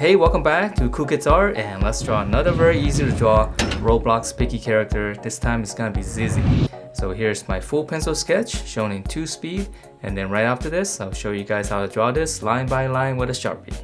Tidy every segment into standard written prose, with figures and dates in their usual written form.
Hey, welcome back to Cool Kids Art, and let's draw another very easy to draw Roblox Piggy character. This time it's gonna be Zizzy. So here's my full pencil sketch shown in 2 speed, and then right after this I'll show you guys how to draw this line by line with a sharpie.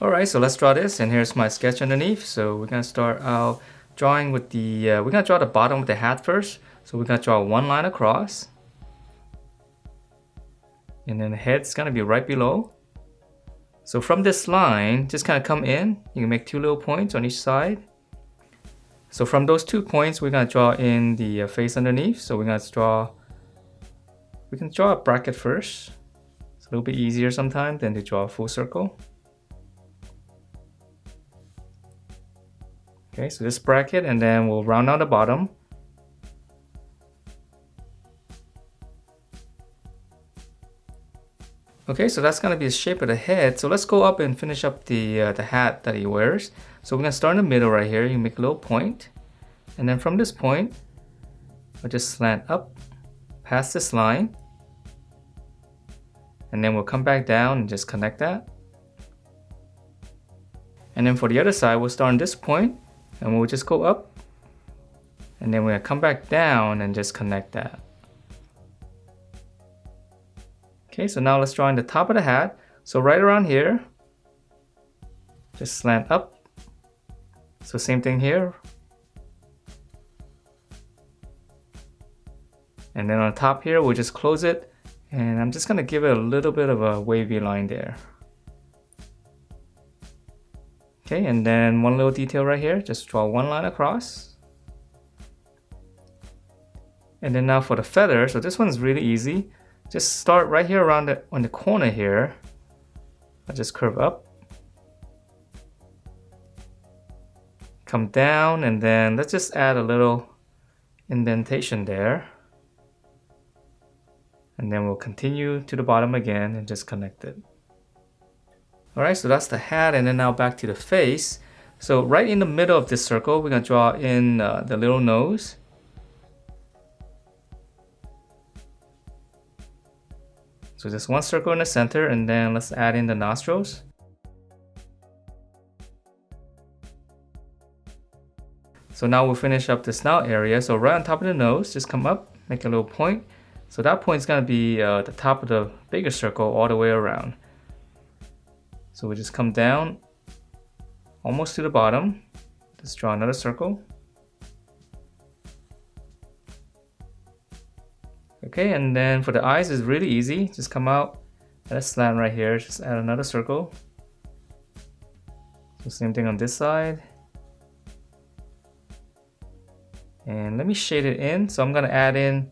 Alright, so let's draw this, and here's my sketch underneath. So we're gonna start out drawing with the, we're gonna draw the bottom of the hat first. So we're gonna draw one line across. And then the head's gonna be right below. So from this line, just kind of come in. You can make two little points on each side. So from those 2 points, we're gonna draw in the face underneath. So we're gonna draw, we can draw a bracket first. It's a little bit easier sometimes than to draw a full circle. Okay, so this bracket, and then we'll round out the bottom. Okay, so that's gonna be the shape of the head. So let's go up and finish up the hat that he wears. So we're gonna start in the middle right here. You make a little point, and then from this point, I'll just slant up past this line, and then we'll come back down and just connect that. And then for the other side, we'll start on this point, and we'll just go up, and then we're gonna come back down and just connect that. Okay, so now let's draw in the top of the hat. So right around here, just slant up. So same thing here. And then on top here, we'll just close it. And I'm just gonna give it a little bit of a wavy line there. Okay, and then one little detail right here, just draw one line across. And then now for the feather, so this one's really easy. Just start right here around on the corner here. I'll just curve up. Come down, and then let's just add a little indentation there. And then we'll continue to the bottom again and just connect it. Alright, so that's the hat, and then now back to the face. So right in the middle of this circle, we're gonna draw in the little nose. So just one circle in the center, and then let's add in the nostrils. So now we'll finish up the snout area. So right on top of the nose, just come up, make a little point. So that point is gonna be the top of the bigger circle all the way around. So we just come down almost to the bottom. Let's draw another circle. Okay, and then for the eyes, it's really easy. Just come out, add a slant right here, just add another circle. So same thing on this side. And let me shade it in. So I'm gonna add in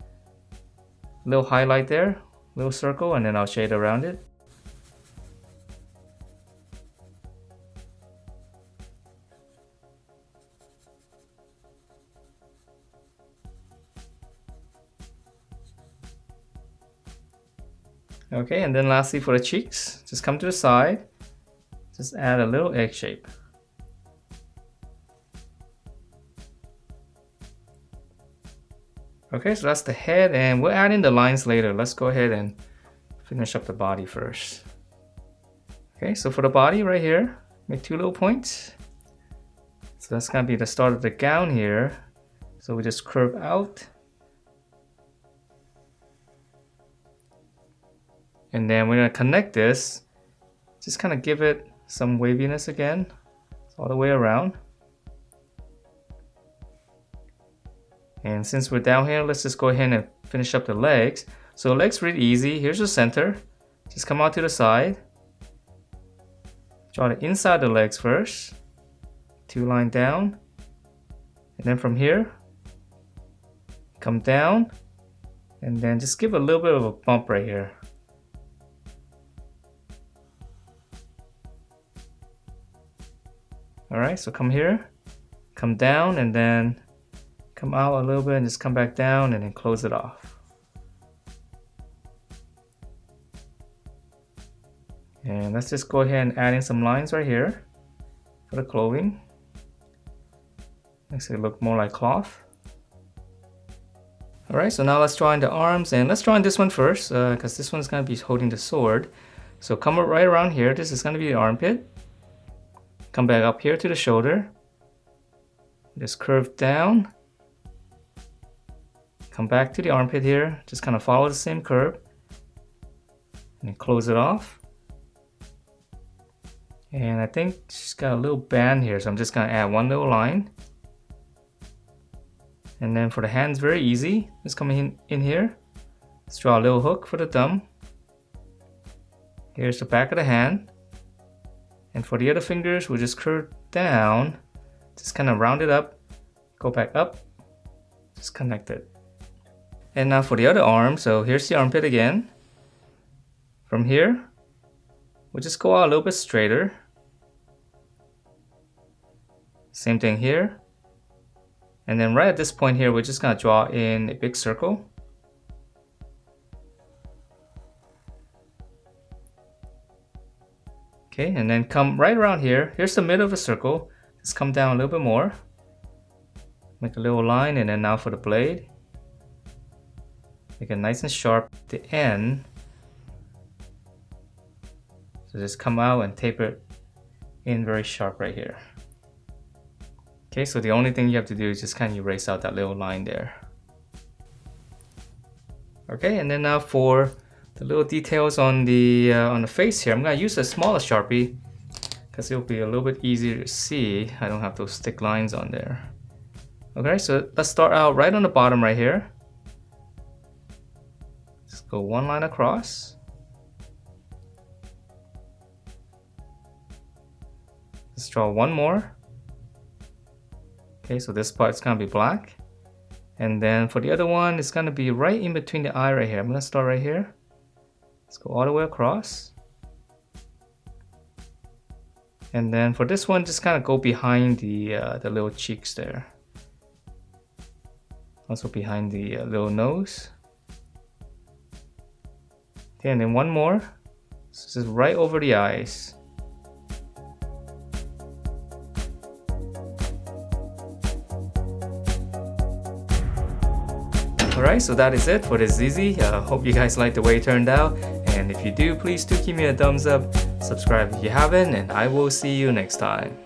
a little highlight there, little circle, and then I'll shade around it. Okay, and then lastly for the cheeks, just come to the side, just add a little egg shape. Okay, so that's the head, and we'll add in the lines later. Let's go ahead and finish up the body first. Okay, so for the body right here, make two little points. So that's gonna be the start of the gown here. So we just curve out. And then we're gonna connect this, just kind of give it some waviness again, all the way around. And since we're down here, let's just go ahead and finish up the legs. So legs really easy. Here's the center. Just come out to the side. Draw the inside of the legs first. Two line down. And then from here, come down. And then just give a little bit of a bump right here. Alright, so come here, come down, and then come out a little bit and just come back down and then close it off. And let's just go ahead and add in some lines right here for the clothing. Makes it look more like cloth. Alright, so now let's draw in the arms, and let's draw in this one first because this one's going to be holding the sword. So come right around here, this is going to be the armpit. Come back up here to the shoulder. Just curve down. Come back to the armpit here. Just kind of follow the same curve. And then close it off. And I think she's got a little band here, so I'm just gonna add one little line. And then for the hands, very easy. Just come in here. Let's draw a little hook for the thumb. Here's the back of the hand. And for the other fingers, we'll just curve down. Just kind of round it up. Go back up. Just connect it. And now for the other arm, so here's the armpit again. From here, we'll just go out a little bit straighter. Same thing here. And then right at this point here, we're just gonna draw in a big circle. Okay, and then come right around here. Here's the middle of a circle. Just come down a little bit more. Make a little line, and then now for the blade. Make it nice and sharp at the end. So just come out and taper it in very sharp right here. Okay, so the only thing you have to do is just kind of erase out that little line there. Okay, and then now for the little details on the face here, I'm gonna use a smaller Sharpie because it'll be a little bit easier to see. I don't have those thick lines on there. Okay, so let's start out right on the bottom right here. Just go one line across. Let's draw one more. Okay, so this part's gonna be black. And then for the other one, it's gonna be right in between the eye right here. I'm gonna start right here. Let's go all the way across. And then for this one, just kind of go behind the little cheeks there. Also behind the little nose. Okay, and then one more. So this is right over the eyes. Alright, so that is it for this Zizzy. Hope you guys liked the way it turned out. And if you do, please do give me a thumbs up. Subscribe if you haven't, and I will see you next time.